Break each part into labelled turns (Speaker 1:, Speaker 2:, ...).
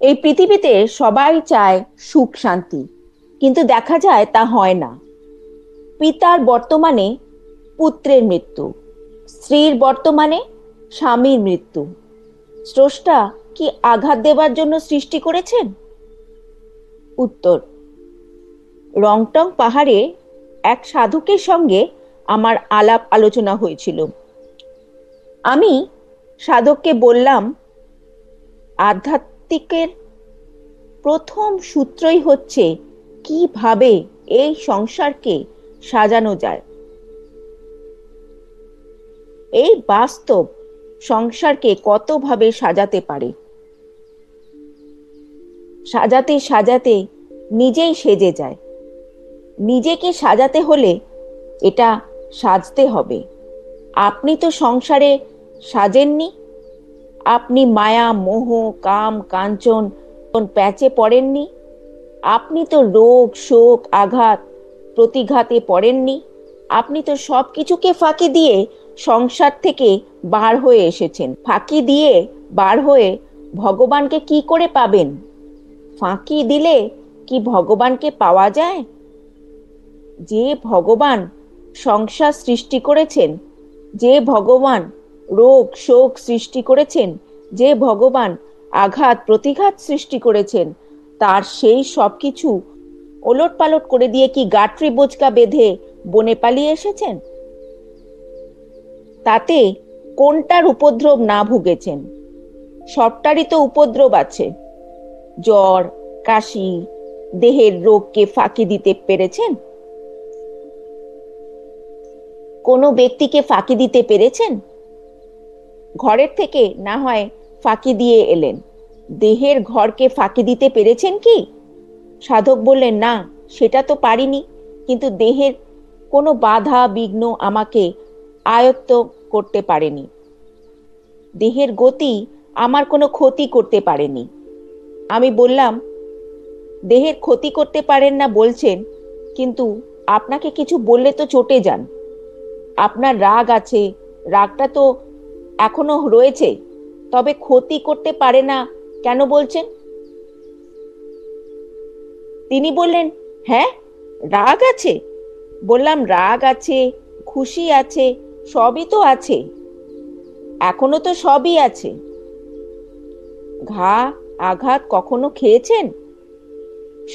Speaker 1: এই পৃথিবীতে সবাই চায় সুখ শান্তি, কিন্তু দেখা যায় তা হয় না। পিতার বর্তমানে পুত্রের মৃত্যু, স্ত্রীর বর্তমানে স্বামীর মৃত্যু। স্রষ্টা কি আঘাত দেবার জন্য সৃষ্টি করেছেন? উত্তর: রংটং পাহাড়ে এক সাধকের সঙ্গে আমার আলাপ আলোচনা হয়েছিল। আমি সাধককে বললাম, আধ্যাত্মিকের প্রথম সূত্রই হচ্ছে কিভাবে এই সংসারকে সাজানো যায়। এই বাস্তব সংসারকে কতভাবে সাজাতে পারে। সাজাতে সাজাতে নিজেই সেজে যায়। নিজেকে সাজাতে হলে এটা সাজতে হবে। আপনি তো সংসারে সাজেননি। আপনি মায়া মোহ কাম কাঞ্চন প্যাচে পড়েননি। আপনি তো রোগ শোক আঘাত প্রতিঘাতে পড়েননি। আপনি তো সব কিছুকে ফাঁকি দিয়ে সংসার থেকে বার হয়ে এসেছেন। ফাঁকি দিয়ে বার হয়ে ভগবানকে কি করে পাবেন? ফাঁকি দিলে কি ভগবানকে পাওয়া যায়? যে ভগবান সংসার সৃষ্টি করেছেন, যে ভগবান রোগ শোক সৃষ্টি করেছেন, যে ভগবান আঘাত প্রতিঘাত সৃষ্টি করেছেন, তার সেই সব কিছু ওলট পালট করে দিয়ে কি গাট্রি বোচকা বেঁধে বনে পালিয়ে এসেছেন? তাতে কোনটার উপদ্রব না ভুগেছেন? সবটারই তো উপদ্রব আছে। জ্বর কাশি দেহের রোগকে ফাঁকি দিতে পেরেছেন? কোনো ব্যক্তিকে ফাঁকি দিতে পেরেছেন? ঘরের থেকে না হয় ফাঁকি দিয়ে এলেন, দেহের ঘরকে ফাঁকি দিতে পেরেছেন কি? সাধক বললেন, না, সেটা তো পারিনি, কিন্তু দেহের কোনো বাধা বিঘ্ন আমাকে আয়ত্ত করতে পারেনি। দেহের গতি আমার কোনো ক্ষতি করতে পারেনি। আমি বললাম, দেহের ক্ষতি করতে পারেন না বলছেন, কিন্তু আপনাকে কিছু বললে তো চটে যান। আপনার রাগ আছে, রাগটা তো এখনো রয়েছে, তবে ক্ষতি করতে পারে না কেন বলছেন? তিনি বললেন, হ্যাঁ, রাগ আছে। বললাম, রাগ আছে, খুশি আছে, সবই তো আছে, এখনো তো সবই আছে। ঘা আঘাত কখনো খেয়েছেন?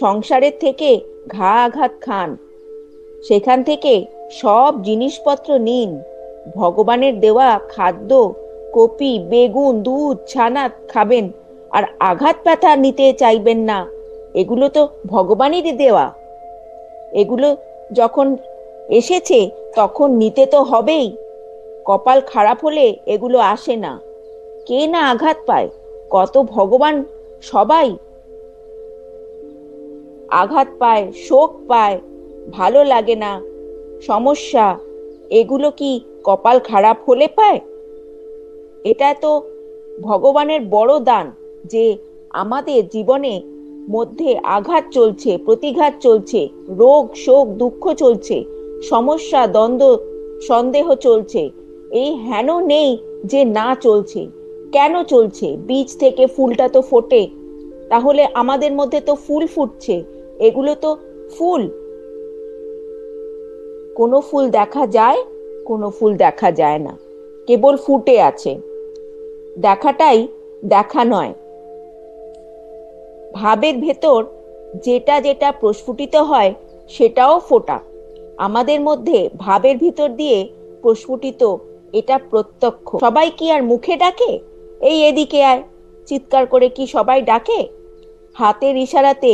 Speaker 1: সংসারের থেকে ঘা আঘাত খান, সেখান থেকে সব জিনিসপত্র নিন। ভগবানের দেওয়া খাদ্য কপি বেগুন দুধ ছানা খাবেন, আর আঘাত ব্যথা নিতে চাইবেন না। এগুলো তো ভগবানেরই দেওয়া। এগুলো যখন এসেছে তখন নিতে তো হবেই। কপাল খারাপ হলে এগুলো আসে না। কে না আঘাত পায়, কত ভগবান সবাই আঘাত পায়, শোক পায়, ভালো লাগে না, সমস্যা, এগুলো কি কপাল খারাপ হলে পায়? এটা তো ভগবানের বড় দান যে আমাদের জীবনে মধ্যে আঘাত চলছে, প্রতিঘাত চলছে, রোগ শোক দুঃখ চলছে, সমস্যা দ্বন্দ্ব সন্দেহ চলছে। এই হেন নেই যে না চলছে। কেন চলছে? বীজ থেকে ফুলটা তো ফোটে, তাহলে আমাদের মধ্যে তো ফুল ফুটছে। এগুলো তো ফুল। কোনো ফুল দেখা যায়, কোনো ফুল দেখা যায় না, কেবল ফুটে আছে। দেখাটাই দেখা নয়। ভাবের ভেতর যেটা যেটা প্রস্ফুটিত হয় সেটাও ফোটা। আমাদের মধ্যে ভাবের ভিতর দিয়ে প্রস্ফুটিত, এটা প্রত্যক্ষ। সবাই কি আর মুখে ডাকে, এই এদিকে আয়, চিৎকার করে কি সবাই ডাকে? হাতের ইশারাতে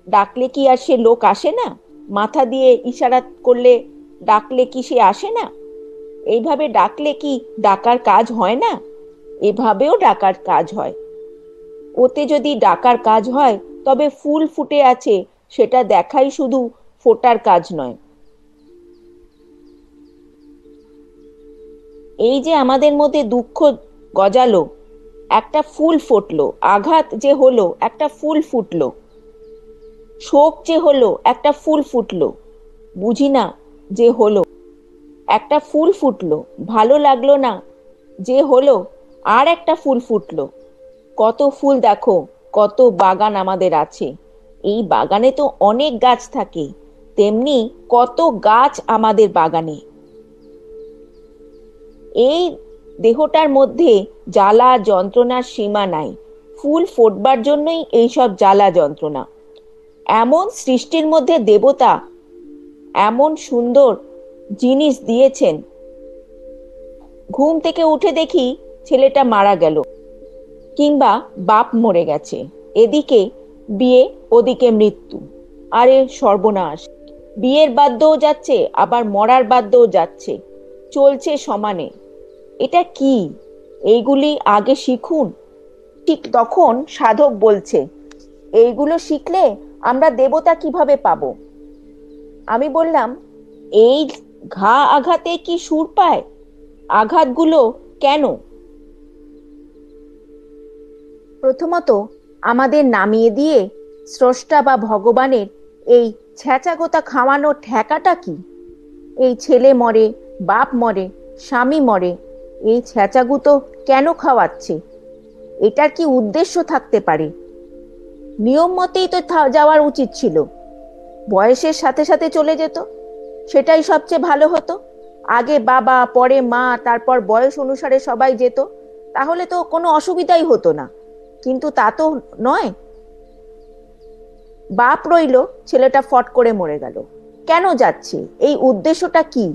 Speaker 1: ডাকলে কি আর সে লোক আসে না? মাথা দিয়ে ইশারা করলে ডাকলে কি সে আসে না? এইভাবে ডাকলে কি ডাকার কাজ হয় না? এভাবেও ডাকার কাজ হয়। ওতে যদি ডাকার কাজ হয়, তবে ফুল ফুটে আছে সেটা দেখাই শুধু ফোটার কাজ নয়। এই যে আমাদের মধ্যে দুঃখ গজালো, একটা ফুল ফুটলো। আঘাত যে হলো, একটা ফুল ফুটলো। শোক যে হলো, একটা ফুল ফুটলো। বুঝি না যে হলো, একটা ফুল ফুটলো। ভালো লাগলো না যে হলো, আর একটা ফুল ফুটলো। কত ফুল দেখো, কত বাগান আমাদের আছে, এই বাগানে তো অনেক গাছ থাকে, তেমনি কত গাছ আমাদের বাগানে। এই দেহটার মধ্যে জ্বালা যন্ত্রণার সীমা নাই। ফুল ফোটবার জন্যই এইসব জ্বালা যন্ত্রণা। এমন সৃষ্টির মধ্যে দেবতা এমন সুন্দর জিনিস দিয়েছেন, ঘুম থেকে উঠে দেখি ছেলেটা মারা গেল, কিংবা বাপ মরে গেছে, এদিকে বিয়ে ওদিকে মৃত্যু। আরে সর্বনাশ! বিয়ের বাদ্যও যাচ্ছে, আবার মরার বাদ্যও যাচ্ছে, চলছে সমানে। এটা কি? এইগুলি আগে শিখুন। ঠিক তখন সাধক বলছে, এইগুলো শিখলে আমরা দেবতা কিভাবে পাবো? আমি বললাম, এই ঘা আঘাতে কি সুর পায়? আঘাতগুলো কেন? প্রথমত আমাদের নামিয়ে দিয়ে স্রষ্টা বা ভগবানের এই ছ্যাঁচাগোতা খাওয়ানোর ঠেকাটা কি? এই ছেলে মরে, বাপ মরে, স্বামী মরে, এই ছ্যাঁচাগুতো কেন খাওয়াচ্ছে? এটার কি উদ্দেশ্য থাকতে পারে? নিয়ম মতেই তো যাওয়ার উচিত ছিল, বয়সের সাথে সাথে চলে যেত, সেটাই সবচেয়ে ভালো হতো। আগে বাবা, পরে মা, তারপর বয়স অনুসারে সবাই যেত, তাহলে তো কোনো অসুবিধাই হতো না। কিন্তু তা তো নয়। বাপ রইল, ছেলেটা ফট করে মরে গেল, কেন যাচ্ছে? এই উদ্দেশ্যটা কি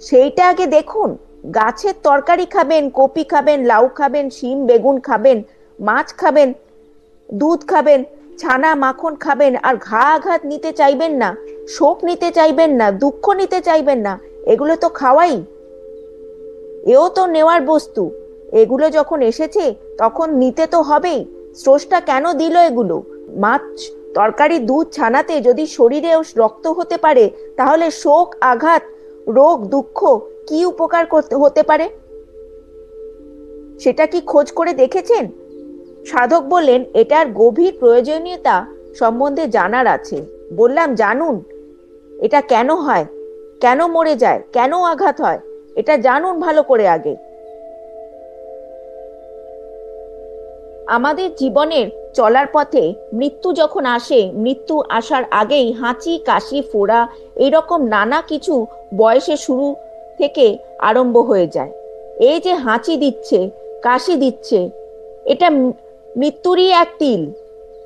Speaker 1: সেইটা আগে দেখুন। গাছের তরকারি খাবেন, কপি খাবেন, লাউ খাবেন, শিম বেগুন খাবেন, মাছ খাবেন, দুধ খাবেন, ছানা মাখন খাবেন, আর ঘা আঘাত নিতে চাইবেন না, শোক নিতে চাইবেন না, দুঃখ নিতে চাইবেন না, এগুলো তো খাওয়াই। এও তো নেওয়ার বস্তু। এগুলো যখন এসেছে তখন নিতে তো হবেই। স্রষ্টা কেন দিল এগুলো? মাছ, তরকারি, দুধ, ছানাতে যদি শরীরেও রক্ত হতে পারে, তাহলে শোক, আঘাত, রোগ, দুঃখ কি উপকার হতে পারে? সেটা কি খোঁজ করে দেখেছেন? সাধক বললেন, এটার গভীর প্রয়োজনীয়তা সম্বন্ধে জানার আছে। বললাম, জানুন, এটা কেন হয়, কেন মরে যায়, কেন আঘাত হয়, এটা জানুন ভালো করে আগে। আমাদের জীবনের চলার পথে মৃত্যু যখন আসে, মৃত্যু আসার আগেই হাঁচি, কাশি, ফোড়া, এইরকম নানা কিছু বয়সে শুরু থেকে আরম্ভ হয়ে যায়। এই যে হাঁচি দিচ্ছে, কাশি দিচ্ছে, এটা মৃত্যুরই এক তিল।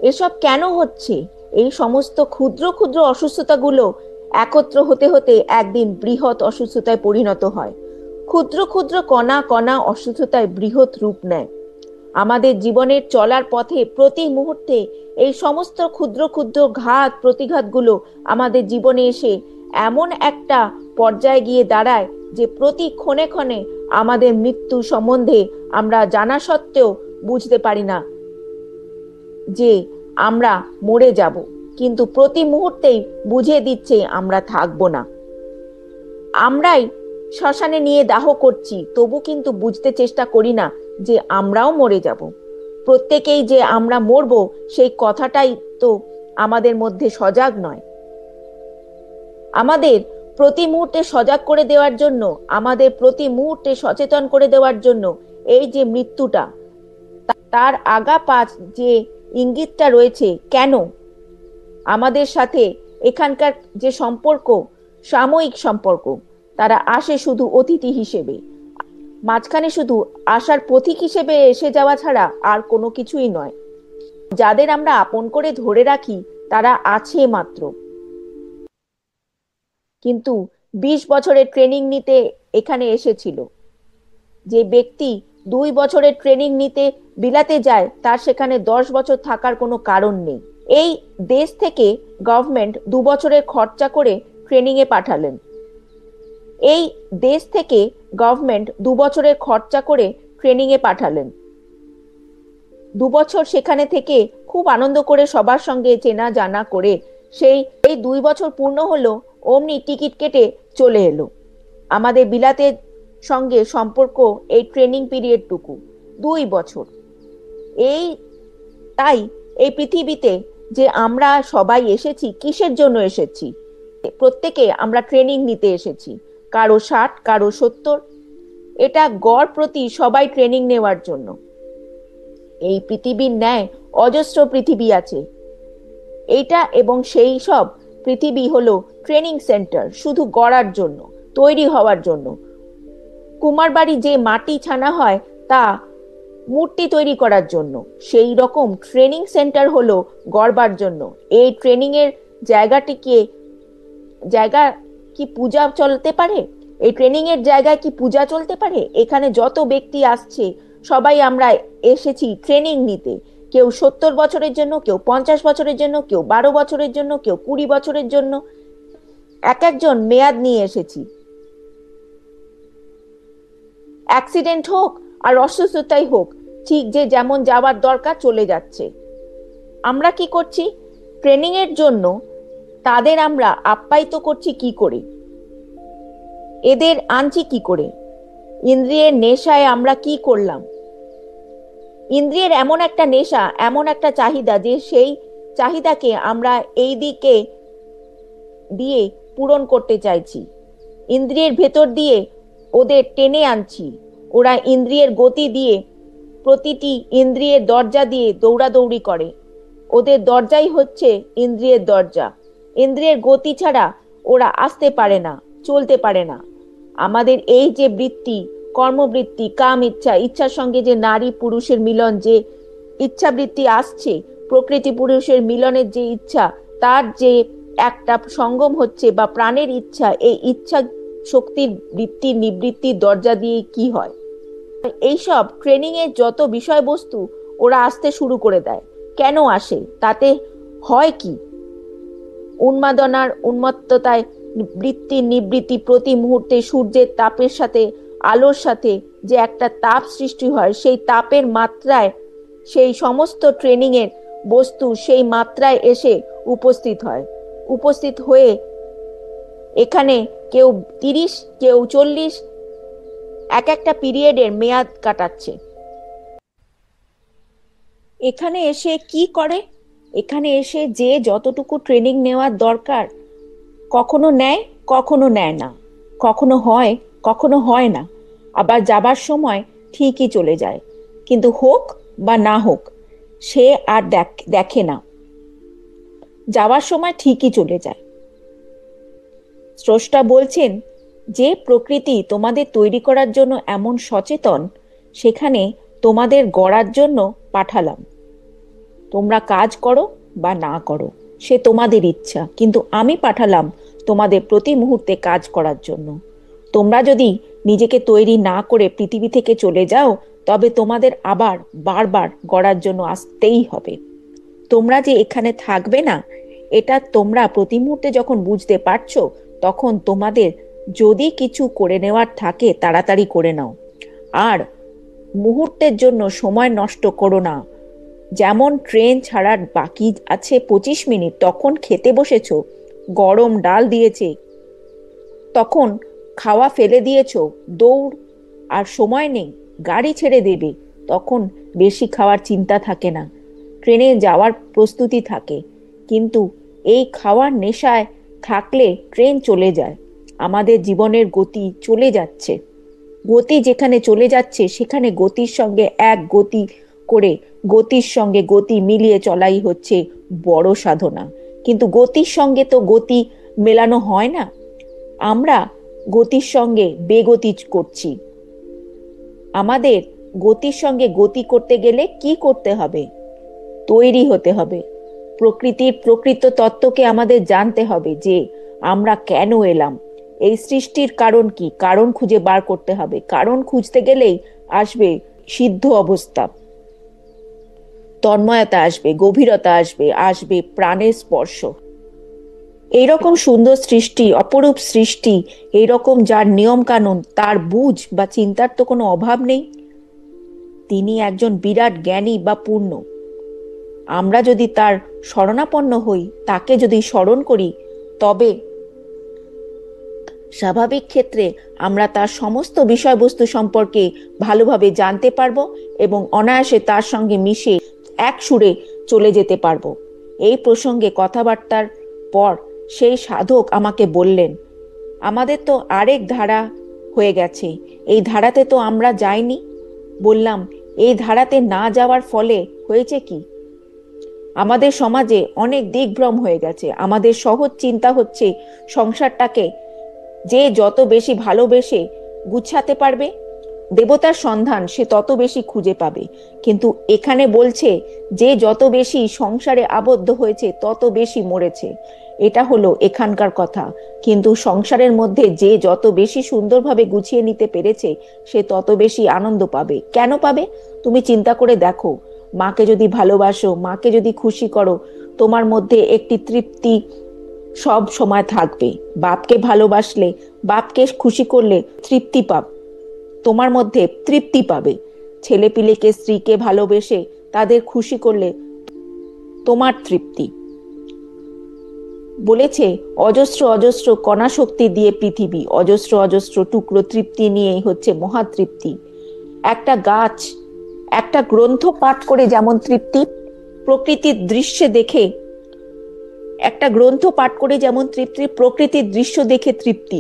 Speaker 1: এসব কেন হচ্ছে? এই সমস্ত ক্ষুদ্র ক্ষুদ্র অসুস্থতাগুলো একত্র হতে হতে একদিন বৃহৎ অসুস্থতায় পরিণত হয়। ক্ষুদ্র ক্ষুদ্র কণা কণা অসুস্থতায় বৃহৎ রূপ নেয়। আমাদের জীবনের চলার পথে প্রতি মুহূর্তে এই সমস্ত ক্ষুদ্র ক্ষুদ্র ঘাত প্রতিঘাতগুলো আমাদের জীবনে এসে এমন একটা পর্যায়ে গিয়ে দাঁড়ায় যে প্রতি ক্ষণে ক্ষণে আমাদের মৃত্যু সম্বন্ধে আমরা জানা সত্ত্বেও বুঝতে পারি না যে আমরা মরে যাব, কিন্তু প্রতি মুহূর্তেই বুঝিয়ে দিচ্ছে আমরা থাকবো না। আমরাই শ্মশানে নিয়ে দাহ করছি, তবু কিন্তু বুঝতে চেষ্টা করি না যে আমরাও মরে যাব। প্রত্যেকেই যে আমরা মরব সেই কথাটাই তো আমাদের মধ্যে সজাগ নয়। আমাদের প্রতি মুহূর্তে সজাগ করে দেওয়ার জন্য, আমাদের প্রতি মুহূর্তে সচেতন করে দেওয়ার জন্য এই যে মৃত্যুটা, তার আগা পাছ যে ইঙ্গিতটা রয়েছে, কেন আমাদের সাথে এখানকার যে সম্পর্ক, সাময়িক সম্পর্ক, তারা আসে শুধু অতিথি হিসেবে, মাঝখানে শুধু আসার পথিক হিসেবে এসে যাওয়া ছাড়া আর কোনো কিছুই নয়। যাদের আমরা আপন করে ধরে রাখি তারা আছে মাত্র, কিন্তু 20 বছরের ট্রেনিং নিতে এখানে এসেছিল। যে ব্যক্তি 2 বছরের ট্রেনিং নিতে বিলাতে যায়, তার সেখানে 10 বছর থাকার কোনো কারণ নেই। এই দেশ থেকে গভর্নমেন্ট 2 বছরের খরচা করে ট্রেনিং এ পাঠালেন। এই দেশ থেকে গভর্নমেন্ট 2 বছরের খরচা করে ট্রেনিং এ পাঠালেন। 2 বছর সেখানে থেকে খুব আনন্দ করে সবার সঙ্গে চেনা জানা করে এই 2 বছর পূর্ণ হলো, অমনি টিকিট কেটে চলে এলো। আমাদের বিলাতের সঙ্গে সম্পর্ক এই ট্রেনিং পিরিয়ডটুকু 2 বছর। এই তাই এই পৃথিবীতে যে আমরা সবাই এসেছি, কিসের জন্য এসেছি? প্রত্যেকে আমরা ট্রেনিং নিতে এসেছি, কারো 60, কারো 70, এটা গড় প্রতি সবাই ট্রেনিং নেওয়ার জন্য। এই পৃথিবীর ন্যায় অজস্র পৃথিবী আছে। এইটা এবং সেই সব পৃথিবী হলো ট্রেনিং সেন্টার, শুধু গড়ার জন্য, তৈরি হওয়ার জন্য। কুমারবাড়ি যে মাটি ছানা হয় তা মূর্তি তৈরি করার জন্য, সেই রকম ট্রেনিং সেন্টার হলো গড়বার জন্য। এই ট্রেনিং এর জায়গাটিকে জায়গা কি পূজা চলতে পারে? এই ট্রেনিং এর জায়গায় কি পূজা চলতে পারে? এখানে যত ব্যক্তি আসছে সবাই আমরা এসেছি ট্রেনিং নিতে। কেউ 70 বছরের জন্য, কেউ 50 বছরের জন্য, কেউ 12 বছরের জন্য, কেউ 20 বছরের জন্য, এক একজন মেয়াদ নিয়ে এসেছি। অ্যাক্সিডেন্ট হোক আর অসুস্থতাই হোক, ঠিক যে যেমন যাওয়ার দরকার চলে যাচ্ছে। আমরা কি করছি? ট্রেনিং এর জন্য তাদের আমরা আপ্যায়িত করছি কি করে? এদের আনছি কি করে? ইন্দ্রিয়ের নেশায় আমরা কি করলাম? ইন্দ্রিয়ের এমন একটা নেশা, এমন একটা চাহিদা, যে সেই চাহিদাকে আমরা এই দিকে দিয়ে পূরণ করতে চাইছি। ইন্দ্রিয়ের ভেতর দিয়ে ওদের টেনে আনছি। ওরা ইন্দ্রিয়ের গতি দিয়ে, প্রতিটি ইন্দ্রিয়ের দরজা দিয়ে দৌড়াদৌড়ি করে। ওদের দরজাই হচ্ছে ইন্দ্রিয়ের দরজা। ইন্দ্রিয়ের গতি ছাড়া ওরা আসতে পারে না, চলতে পারে না। আমাদের এই যে বৃত্তি, কর্মবৃত্তি, কাম ইচ্ছা, ইচ্ছার সঙ্গে যে নারী পুরুষের মিলন, যে ইচ্ছা বৃত্তি আসছে, প্রকৃতি পুরুষের মিলনের যে ইচ্ছা, তার যে একটা সঙ্গম হচ্ছে বা প্রাণের ইচ্ছা, এই ইচ্ছা শক্তির বৃত্তির নিবৃত্তির দরজা দিয়ে কি হয়? এইসব ট্রেনিং এর যত বিষয়বস্তু ওরা আসতে শুরু করে দেয়। কেন আসে? তাতে হয় কি? উন্মাদনার, উন্মত্ততায় বৃত্তির নিবৃত্তি, প্রতি মুহূর্তে সূর্যের তাপের সাথে, আলোর সাথে যে একটা তাপ সৃষ্টি হয়, সেই তাপের মাত্রায় সেই সমস্ত ট্রেনিং এর বস্তু সেই মাত্রায় এসে উপস্থিত হয়। উপস্থিত হয়ে এখানে কেউ 30, কেউ 40, এক একটা পিরিয়ডের মেয়াদ কাটাচ্ছে। এখানে এসে কি করে? এখানে এসে যে যতটুকু ট্রেনিং নেওয়ার দরকার কখনো নেয়, কখনো নেয় না, কখনো হয়, কখনো হয় না। আবার যাবার সময় ঠিকই চলে যায়। কিন্তু হোক বা না হোক, সে আর দেখে না। যাওয়ার সময় ঠিকই চলে যায়। স্রষ্টা বলছেন যে প্রকৃতি তোমাদের তৈরি করার জন্য এমন সচেতন, সেখানে তোমাদের গড়ার জন্য পাঠালাম। তোমরা কাজ করো বা না করো, সে তোমাদের ইচ্ছা, কিন্তু আমি পাঠালাম তোমাদের প্রতি মুহূর্তে কাজ করার জন্য। তোমরা যদি নিজেকে তৈরি না করে পৃথিবী থেকে চলে যাও, তবে তোমাদের আবার বারবার গড়ার জন্য আসতেই হবে। তোমরা যে এখানে থাকবে না, এটা তোমরা প্রতি মুহূর্তে যখন বুঝতে পারছো, তখন তোমাদের যদি কিছু করে নেওয়ার থাকে তাড়াতাড়ি করে নাও। আর মুহূর্তের জন্য সময় নষ্ট করো না। যেমন ট্রেন ছাড়ার বাকি আছে 25 মিনিট, তখন খেতে বসেছো, গরম ডাল দিয়েছে, তখন খাওয়া ফেলে দিয়েছো, দৌড় আর সময় নেই, গাড়ি ছেড়ে দেবে, তখন বেশি খাওয়ার চিন্তা থাকে না, ট্রেনে যাওয়ার প্রস্তুতি থাকে। কিন্তু এই খাওয়ার নেশায় থাকলে ট্রেন চলে যায়, আমাদের জীবনের গতি চলে যাচ্ছে। গতি যেখানে চলে যাচ্ছে সেখানে গতির সঙ্গে এক গতি করে, গতির সঙ্গে গতি মিলিয়ে চলাই হচ্ছে বড় সাধনা। কিন্তু গতির সঙ্গে তো গতি মেলানো হয় না। আমরা গতির সঙ্গে বেগতি করছি। আমাদের গতির সঙ্গে গতি করতে গেলে কি করতে হবে? তৈরি হতে হবে। প্রকৃতির প্রকৃত তত্ত্বকে আমাদের জানতে হবে, যে আমরা কেন এলাম, এই সৃষ্টির কারণ কি, কারণ খুঁজে বার করতে হবে। কারণ খুঁজতে গেলেই আসবে সিদ্ধ অবস্থা, তন্ময়তা আসবে, গভীরতা আসবে, আসবে প্রাণের স্পর্শ। এইরকম সুন্দর সৃষ্টি, অপরূপ সৃষ্টি, এইরকম যার নিয়ম কানুন, তার বুঝ বা চিন্তার তো কোনো অভাব নেই। তিনি একজন বিরাট জ্ঞানী বা পূর্ণ। আমরা যদি তার শরণাপন্ন হই, তাকে যদি স্মরণ করি, তবে স্বাভাবিক ক্ষেত্রে আমরা তার সমস্ত বিষয়বস্তু সম্পর্কে ভালোভাবে জানতে পারবো এবং অনায়াসে তার সঙ্গে মিশে এক সুরে চলে যেতে পারবো। এই প্রসঙ্গে কথাবার্তার পর সেই সাধক আমাকে বললেন, আমাদের তো আরেক ধারা হয়ে গেছে, এই ধারাতে তো আমরা যাইনি। বললাম, এই ধারাতে না যাওয়ার ফলে হয়েছে কি? আমাদের সমাজে অনেক দিকভ্রম হয়ে গেছে। আমাদের সহজ চিন্তা হচ্ছে সংসারটাকে যে যত বেশি ভালোবেসে গুছাতে পারবে, দেবতার সন্ধান সে তত বেশি খুঁজে পাবে। কিন্তু এখানে বলছে যে যত বেশি সংসারে আবদ্ধ হয়েছে তত বেশি মরেছে। এটা হলো এখানকার কথা। কিন্তু সংসারের মধ্যে যে যত বেশি সুন্দরভাবে গুছিয়ে নিতে পেরেছে সে তত বেশি আনন্দ পাবে। কেন পাবে? তুমি চিন্তা করে দেখো, মাকে যদি ভালোবাসো, মাকে যদি খুশি করো, তোমার মধ্যে একটি তৃপ্তি সব সময় থাকবে। বাপকে ভালোবাসলে, বাপকে খুশি করলে তৃপ্তি পাবে, তোমার মধ্যে তৃপ্তি পাবে। ছেলে পিলেকে, স্ত্রীকে ভালোবেসে তাদের খুশি করলে তোমার তৃপ্তি। বলেছে অজস্র অজস্র কণা শক্তি দিয়ে পৃথিবী, অজস্র অজস্র টুকরো তৃপ্তি নিয়েই হচ্ছে মহাতৃপ্তি। একটা গাছ একটা গ্রন্থ পাঠ করে যেমন তৃপ্তি, প্রকৃতির দৃশ্যে দেখে, একটা গ্রন্থ পাঠ করে যেমন তৃপ্তি, প্রকৃতির দৃশ্য দেখে তৃপ্তি,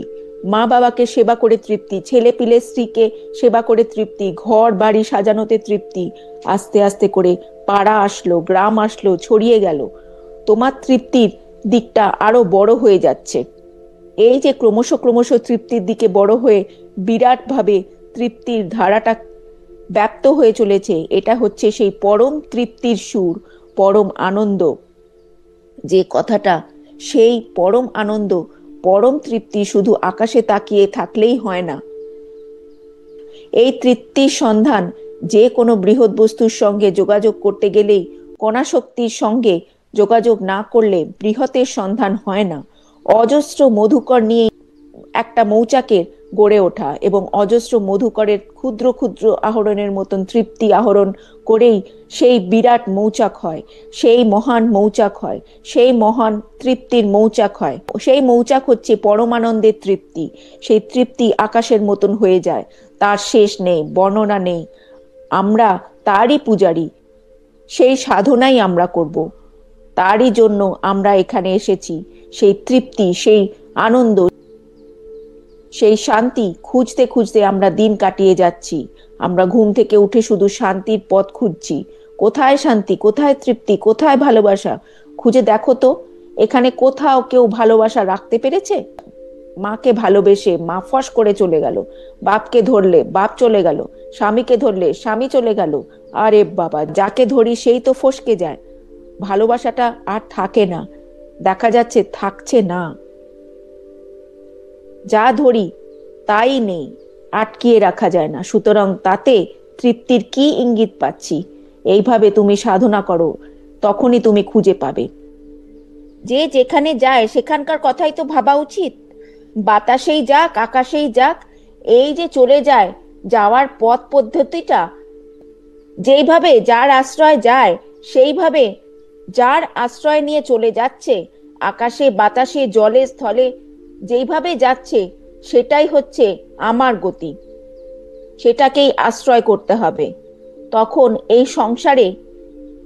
Speaker 1: মা বাবাকে সেবা করে তৃপ্তি, ছেলে পিলে স্ত্রীকে সেবা করে তৃপ্তি, ঘর বাড়ি সাজানোতে তৃপ্তি। আস্তে আস্তে করে পাড়া আসলো, গ্রাম আসলো, ছড়িয়ে গেল। তোমার তৃপ্তির দিকটা আরো বড় হয়ে যাচ্ছে। এই যে ক্রমশ ক্রমশ তৃপ্তির দিকে বড় হয়ে বিরাট ভাবে তৃপ্তির ধারাটা ব্যাপ্ত হয়ে চলেছে, এটা হচ্ছে সেই পরম তৃপ্তির সুর, পরম আনন্দ। যে কথাটা, সেই পরম আনন্দ, পরম তৃপ্তি শুধু আকাশে তাকিয়ে থাকলেই হয় না। এই তৃপ্তির সন্ধান যে কোনো বৃহৎ বস্তুর সঙ্গে যোগাযোগ করতে গেলেই, কণা শক্তির সঙ্গে যোগাযোগ না করলে বৃহতের সন্ধান হয় না। অজস্র মধুকর নিয়ে একটা মৌচাকের গড়ে ওঠা এবং অজস্র মধুকরের ক্ষুদ্র ক্ষুদ্র আহরণের মতন তৃপ্তি আহরণ করেই সেই বিরাট মৌচাক হয়, সেই মহান মৌচাক হয়, সেই মহান তৃপ্তির মৌচাক হয়। সেই মৌচাক হচ্ছে পরমানন্দের তৃপ্তি। সেই তৃপ্তি আকাশের মতন হয়ে যায়, তার শেষ নেই, বর্ণনা নেই। আমরা তারই পূজারী, সেই সাধনাই আমরা করব, তারই জন্য আমরা এখানে এসেছি। সেই তৃপ্তি, সেই আনন্দ, সেই শান্তি খুঁজতে খুঁজতে আমরা দিন কাটিয়ে যাচ্ছি। আমরা ঘুম থেকে উঠে শুধু শান্তির পথ খুঁজছি। কোথায় শান্তি, কোথায় তৃপ্তি, কোথায় ভালোবাসা? খুঁজে দেখো তো, এখানে কোথাও কেউ ভালোবাসা রাখতে পেরেছে? মাকে ভালোবেসে মা ফস করে চলে গেল, বাপকে ধরলে বাপ চলে গেল, স্বামীকে ধরলে স্বামী চলে গেল। আরে বাবা, যাকে ধরি সেই তো ফসকে যায়। ভালোবাসাটা আর থাকে না, দেখা যাচ্ছে থাকছে না। যা ধরি তাই নেই, আটকিয়ে রাখা যায় না। সুতরাং তাতে তৃপ্তির কি ইঙ্গিত পাচ্ছি? এইভাবে তুমি সাধনা করো, তখনই তুমি খুঁজে পাবে। যে যেখানে যায় সেখানকার কথাই তো ভাবা উচিত। বাতাসেই যাক, আকাশেই যাক, এই যে চলে যায়, যাওয়ার পথ পদ্ধতিটা যেইভাবে যার আশ্রয় যায়, সেইভাবে যার আশ্রয় নিয়ে চলে যাচ্ছে, আকাশে বাতাসে জলে স্থলে যেইভাবে যাচ্ছে, সেটাই হচ্ছে আমার গতি। সেটাকেই আশ্রয় করতে হবে। তখন এই সংসারে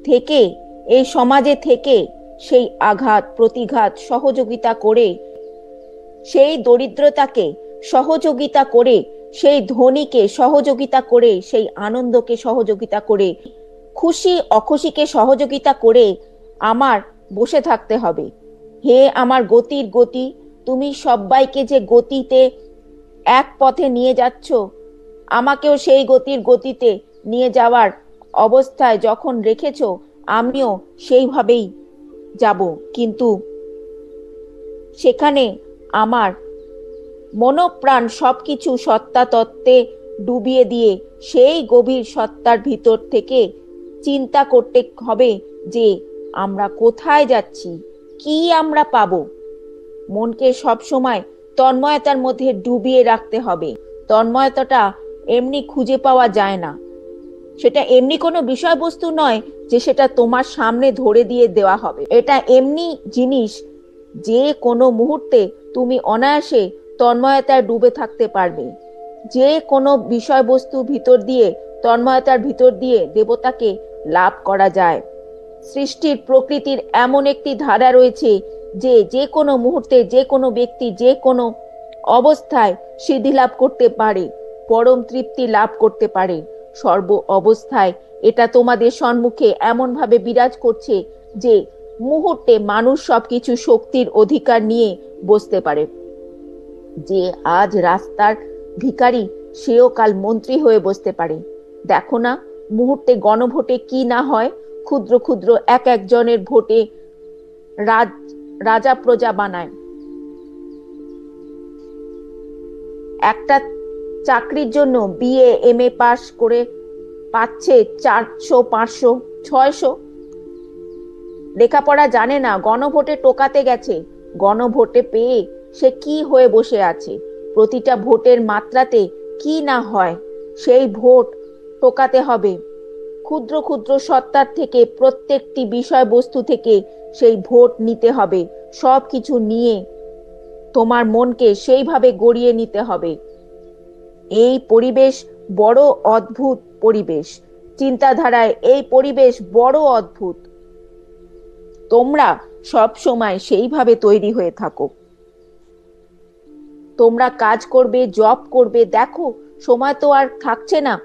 Speaker 1: থেকে, এই সমাজে থেকে সেই আঘাত প্রতিঘাত সহযোগিতা করে, সেই দরিদ্রতাকে সহযোগিতা করে, সেই ধনীকে সহযোগিতা করে, সেই আনন্দকে সহযোগিতা করে, খুশি অখুশিকে সহযোগিতা করে আমার বসে থাকতে হবে। হে আমার গতির গতি, তুমি সবাইকে যে গতিতে এক পথে নিয়ে যাচ্ছ, আমাকেও সেই গতির গতিতে নিয়ে যাওয়ার অবস্থায় যখন রেখেছ, আমিও সেইভাবেই যাব। কিন্তু সেখানে আমার মনোপ্রাণ সবকিছু সত্তা তত্ত্বে ডুবিয়ে দিয়ে সেই গভীর সত্তার ভিতর থেকে চিন্তা করতে হবে যে আমরা কোথায় যাচ্ছি, কি আমরা পাবো। মনকে সব সময় তন্ময়তার মধ্যে ডুবিয়ে রাখতে হবে। তন্ময়তাটা এমনি খুঁজে পাওয়া যায় না। সেটা এমনি কোনো বিষয়বস্তু নয় যে সেটা তোমার সামনে ধরে দিয়ে দেওয়া হবে। এটা এমনি জিনিস যে কোনো মুহূর্তে তুমি অনায়াসে তন্ময়তায় ডুবে থাকতে পারবে। যে কোনো বিষয়বস্তু ভিতর দিয়ে, তন্ময়তার ভিতর দিয়ে দেবতাকে লাভ করা যায়। সৃষ্টির প্রকৃতির এমন একটি ধারা রয়েছে যে যে কোনো মুহূর্তে যে কোনো ব্যক্তি যে কোনো অবস্থায় সিদ্ধি লাভ করতে পারে, পরম তৃপ্তি লাভ করতে পারে। সর্ব অবস্থায় এটা তোমাদের সম্মুখে এমন ভাবে বিরাজ করছে যে মুহূর্তে মানুষ সবকিছু শক্তির অধিকার নিয়ে বসতে পারে। যে আজ রাস্তার ভিখারি, সেও কাল মন্ত্রী হয়ে বসতে পারে। দেখো না, মুহূর্তে গণভোটে কি না হয়। ক্ষুদ্র ক্ষুদ্র এক একজনের ভোটে রাজ রাজা প্রজা বানায়। একটা চাকরির জন্য বিএ এমএ পাস করে পাচ্ছে 400 500 600। লেখাপড়া জানে না, গণভোটে টোকাতে গেছে। গণভোটে পেয়ে সে কি হয়ে বসে আছে। প্রতিটা ভোটের মাত্রাতে কি না হয়, সেই ভোট টোকাতে হবে। ক্ষুদ্র ক্ষুদ্র সত্তার থেকে, প্রত্যেকটি বিষয়বস্তু থেকে সেই ভোট নিতে হবে। সব কিছু নিয়ে তোমার মনকে সেইভাবে গড়িয়ে নিতে হবে। এই পরিবেশ বড় অদ্ভুত পরিবেশ। চিন্তাধারায় এই পরিবেশ বড় অদ্ভুত। তোমরা সব সময় সেইভাবে তৈরি হয়ে থাকো। তোমরা কাজ করবে, জব করবে। দেখো, সময় তো আর থাকছে না।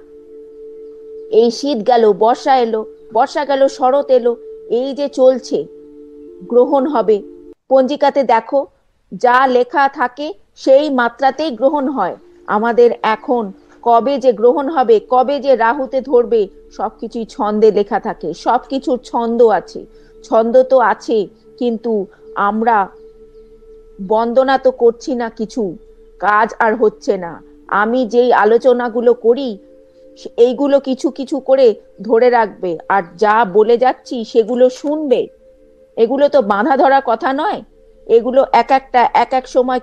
Speaker 1: এই শীত গেল, বর্ষা এলো, বর্ষা গেল, শরৎ এলো। এই যে চলছে, গ্রহণ হবে। পঞ্জিকাতে দেখো, যা লেখা থাকে সেই মাত্রাতেই গ্রহণ হয়। আমাদের এখন কবে যে গ্রহণ হবে, কবে যে রাহুতে ধরবে, সবকিছুই ছন্দে লেখা থাকে। সবকিছুর ছন্দ আছে। ছন্দ তো আছে, কিন্তু আমরা বন্দনা তো করছি না, কিছু কাজ আর হচ্ছে না। আমি যেই আলোচনাগুলো করি, এইগুলো কিছু কিছু করে ধরে রাখবে, আর যা বলে যাচ্ছি সেগুলো শুনবে। এগুলো তো বাঁধা ধরা কথা নয়। এগুলো এক একটা এক এক সময়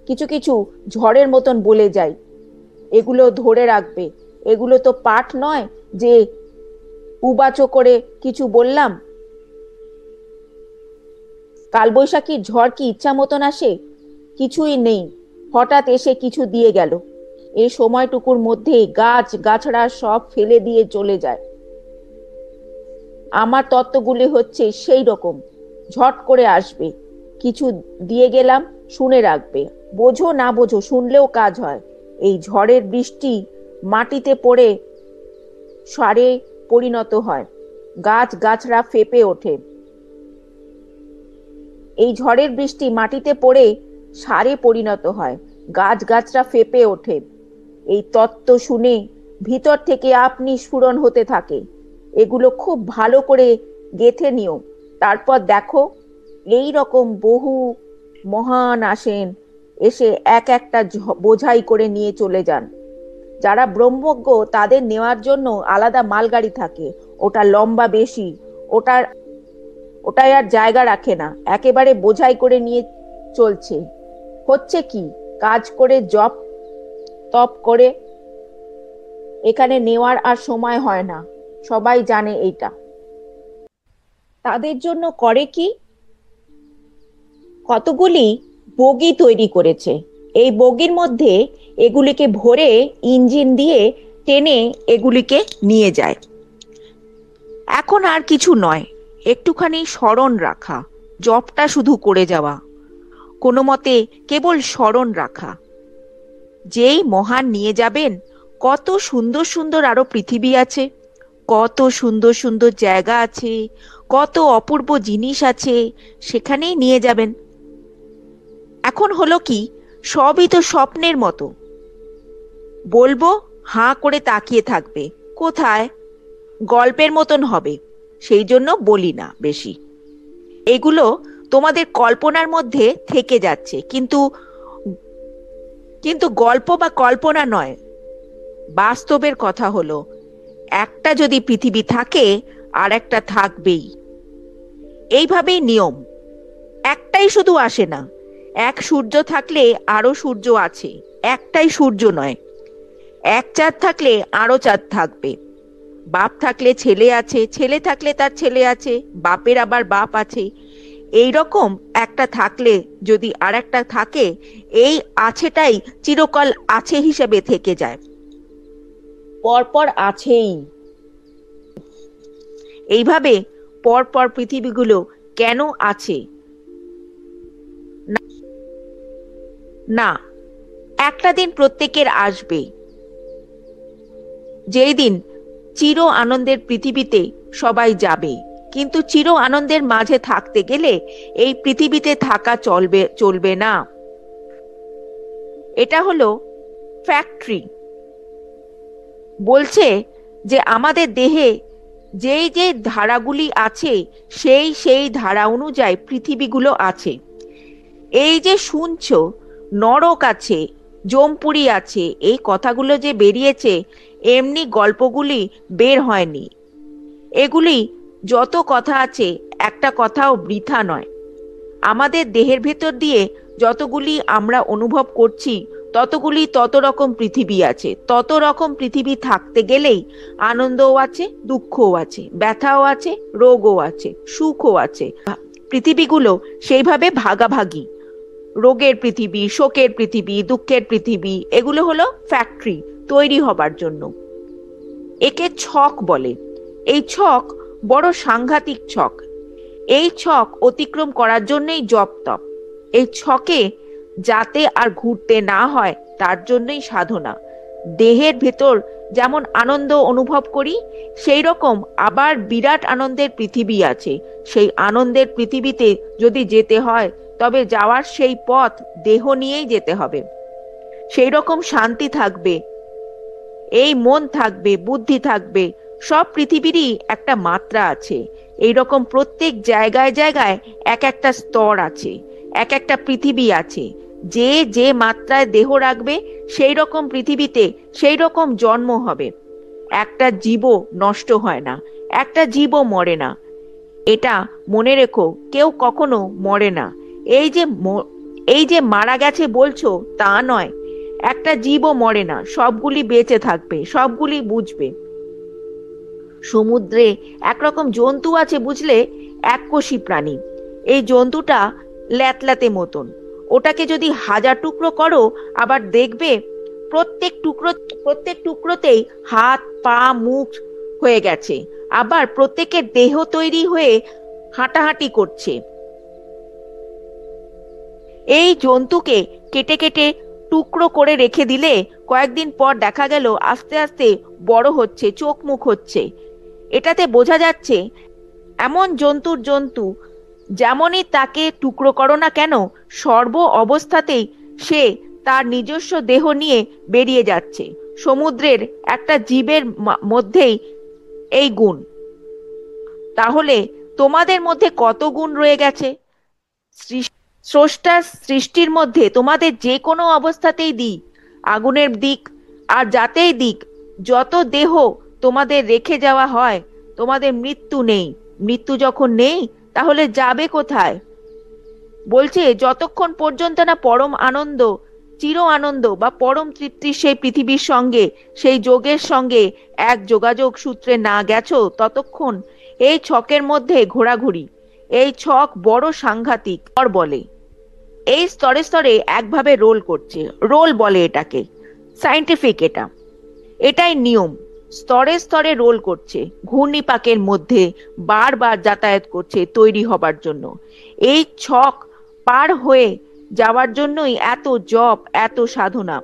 Speaker 1: কিছু কিছু ঝড়ের মতন বলে যায়। এগুলো ধরে রাখবে। এগুলো তো পাঠ নয় যে উবাচো করে কিছু বললাম। কালবৈশাখীর ঝড় কি ইচ্ছা মতন আসে? কিছুই নেই, হঠাৎ এসে কিছু দিয়ে গেল। এই সময়টুকুর মধ্যে গাছ গাছড়া সব ফেলে দিয়ে চলে যায়। আমার তত্ত্বগুলি হচ্ছে সেই রকম, ঝট করে আসবে। কিছু দিয়ে গেলাম, শুনে রাখবে। বোঝো না বোঝো, শুনলেও কাজ হয়। এই ঝড়ের বৃষ্টি মাটিতে পড়ে সারে পরিণত হয়। গাছ গাছড়া ফেপে ওঠে। এই ঝড়ের বৃষ্টি মাটিতে পড়ে সারে পরিণত হয়, গাছ গাছড়া ফেপে ওঠে। এই তত্ত্ব শুনে ভিতর থেকে আপনি স্ফুরণ হতে থাকে। এগুলো খুব ভালো করে গেঁথে নিও। তারপর দেখো, এই রকম বহু মহান আসেন, এসে এক একটা বোঝাই করে নিয়ে চলে যান। যারা ব্রহ্মজ্ঞ, তাদের নেওয়ার জন্য আলাদা মালগাড়ি থাকে। ওটা লম্বা বেশি, ওটার ওটাই আর জায়গা রাখে না, একেবারে বোঝাই করে নিয়ে চলছে। হচ্ছে কি, কাজ করে জব তপ করে এখানে নেওয়ার আর সময় হয় না। সবাই জানে এইটা। তাদের জন্য করে কি, কতগুলি বগি তৈরি করেছে। এই বগির মধ্যে এগুলিকে ভরে ইঞ্জিন দিয়ে টেনে এগুলিকে নিয়ে যায়। এখন আর কিছু নয়, একটুখানি স্মরণ রাখা, জপটা শুধু করে যাওয়া, কোনো মতে কেবল স্মরণ রাখা। যেই মহান নিয়ে যাবেন, কত সুন্দর সুন্দর আরো পৃথিবী আছে, কত সুন্দর সুন্দর জায়গা আছে, কত অপূর্ব জিনিস আছে, সেখানেই নিয়ে যাবেন। এখন হলো কি, সবই তো স্বপ্নের মতো। বলবো, হাঁ করে তাকিয়ে থাকবে। কোথায়? গল্পের মতন হবে, সেই জন্য বলি না বেশি। এগুলো তোমাদের কল্পনার মধ্যে থেকে যাচ্ছে, কিন্তু কিন্তু গল্প বা কল্পনা নয়, বাস্তবের কথা হলো, একটা যদি পৃথিবী থাকে আর একটা থাকবেই। এইভাবেই নিয়ম। একটাই শুধু আসে না। এক সূর্য থাকলে আরো সূর্য আছে, একটাই সূর্য নয়। এক চাঁদ থাকলে আরো চাঁদ থাকবে। বাপ থাকলে ছেলে আছে, ছেলে থাকলে তার ছেলে আছে, বাপের আবার বাপ আছে। এই রকম একটা থাকলে যদি আর একটা থাকে, এই আছেটাই চিরকাল আছে হিসেবে থেকে যায়। পরপর আছেই। এইভাবে পরপর পৃথিবীগুলো কেন আছে? না, একটা দিন প্রত্যেকের আসবে, যেই দিন চির আনন্দের পৃথিবীতে সবাই যাবে। কিন্তু চির আনন্দের মাঝে থাকতে গেলে এই পৃথিবীতে থাকা চলবে না। এটা হলো ফ্যাক্টরি। বলছে যে আমাদের দেহে যেই যে ধারাগুলি আছে সেই ধারা অনুযায়ী পৃথিবীগুলো আছে। এই যে শুনছো নরক আছে, জমপুরি আছে, এই কথাগুলো যে বেরিয়েছে এমনি গল্পগুলি বের হয়নি। এগুলি যত কথা আছে একটা কথাও বৃথা নয়। আমাদের দেহের ভেতর দিয়ে যতগুলি আমরা অনুভব করছি তত রকম পৃথিবী আছে। তত রকম পৃথিবী থাকতে গেলেই আনন্দও আছে, দুঃখও আছে, ব্যথাও আছে, রোগও আছে, সুখও আছে। পৃথিবীগুলো সেইভাবে ভাগাভাগি। রোগের পৃথিবী, শোকের পৃথিবী, দুঃখের পৃথিবী, এগুলো হলো ফ্যাক্টরি তৈরি হবার জন্য। একে ছক বলে। এই ছক বড় সাংঘাতিক ছক। এই ছক অতিক্রম করার জন্যই জপ তপ। এই ছকে যাতে আর ঘুরতে না হয় তার জন্যই সাধনা। দেহের ভেতর যেমন আনন্দ অনুভব করি সেই রকম আবার বিরাট আনন্দের পৃথিবী আছে। সেই আনন্দের পৃথিবীতে যদি যেতে হয় তবে যাওয়ার সেই পথ দেহ নিয়েই যেতে হবে। সেই রকম শান্তি থাকবে, এই মন থাকবে, বুদ্ধি থাকবে। সব পৃথিবীরই একটা মাত্রা আছে। এই রকম প্রত্যেক জায়গায় জায়গায় এক একটা স্তর আছে, এক একটা পৃথিবী আছে। যে যে মাত্রায় দেহ রাখবে সেই রকম পৃথিবীতে সেই রকম জন্ম হবে। একটা জীবও নষ্ট হয় না, একটা জীবও মরে না। এটা মনে রেখো, কেউ কখনো মরে না। এই যে মারা গেছে বলছো তা নয়, একটা জীবও মরে না, সবগুলি বেঁচে থাকবে, সবগুলি বুঝবে। সমুদ্রে একরকম জন্তু আছে বুঝলে, এককোষী প্রাণী। এই জন্তুটা ল্যাতলাতে মতন। ওটাকে যদি 1000 টুকরো করো আবার দেখবে প্রত্যেক টুকরোতেই হাত, পা, মুখ হয়ে গেছে। আবার প্রত্যেকের দেহ তৈরি হয়ে হাঁটাহাঁটি করছে। এই জন্তুকে কেটে কেটে টুকরো করে রেখে দিলে কয়েকদিন পর দেখা গেল আস্তে আস্তে বড় হচ্ছে, চোখ মুখ হচ্ছে। এটাতে বোঝা যাচ্ছে এমন জন্তু যেমনই তাকে টুকরো করো না কেন, সর্ব অবস্থাতেই সে তার নিজস্ব দেহ নিয়ে বেরিয়ে যাচ্ছে। সমুদ্রের একটা জীবের মধ্যেই এই গুণ। তাহলে তোমাদের মধ্যে কত গুণ রয়ে গেছে! স্রষ্টার সৃষ্টির মধ্যে তোমাদের যে কোনো অবস্থাতেই দিক, আগুনের দিক আর যাতেই দিক, যত দেহ তোমাদের রেখে যাওয়া হয়, তোমাদের মৃত্যু নেই। মৃত্যু যখন নেই তাহলে যাবে কোথায়? বলছে যতক্ষণ পর্যন্ত না পরম আনন্দ, চির আনন্দ বা পরম তৃপ্তির সেই পৃথিবীর সঙ্গে, সেই যোগের সঙ্গে এক যোগাযোগ সূত্রে না গেছো ততক্ষণ এই ছকের মধ্যে ঘোরাঘুরি। এই ছক বড় সাংঘাতিক বলে। এই স্তরে স্তরে একভাবে রোল করছে, রোল বলে এটাকে, সায়েন্টিফিক। এটাই নিয়ম। স্তরে স্তরে রোল করছে, ঘূর্ণিপাকের মধ্যে বারবার যাতায়াত করছে তৈরি হবার জন্য। এই ছক পার হয়ে যাওয়ার জন্যই এত জপ, এত সাধনা।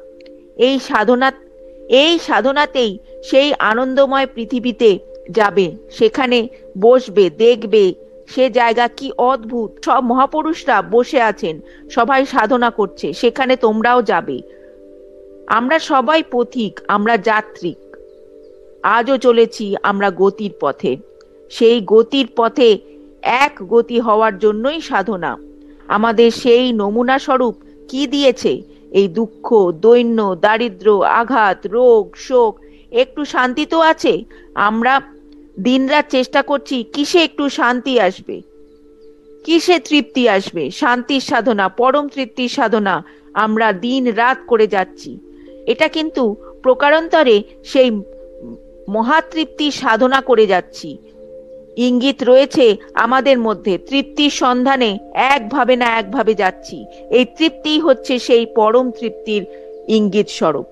Speaker 1: এই সাধনাতেই সেই আনন্দময় পৃথিবীতে যাবে, সেখানে বসবে, দেখবে সে জায়গা কি অদ্ভুত। সব মহাপুরুষরা বসে আছেন, সবাই সাধনা করছে, সেখানে তোমরাও যাবে। আমরা সবাই পথিক, আমরা যাত্রী। আজও চলেছি আমরা গতির পথে। সেই গতির পথে এক গতি হওয়ার জন্যই সাধনা। আমাদের সেই নমুনা স্বরূপ কি দিয়েছে? এই দুঃখ, দৈন্য, দারিদ্র, আঘাত, রোগ, শোক। একটু শান্তি তো আছে। আমরা দিনরাত চেষ্টা করছি কিসে একটু শান্তি আসবে, কিসে তৃপ্তি আসবে। শান্তির সাধনা, পরম তৃপ্তির সাধনা আমরা দিন রাত করে যাচ্ছি। এটা কিন্তু প্রকারান্তরে সেই মহাতৃপ্তির সাধনা করে যাচ্ছি। ইঙ্গিত রয়েছে আমাদের মধ্যে, তৃপ্তির সন্ধানে একভাবে না একভাবে যাচ্ছি। এই তৃপ্তি হচ্ছে সেই পরম তৃপ্তির ইঙ্গিত স্বরূপ।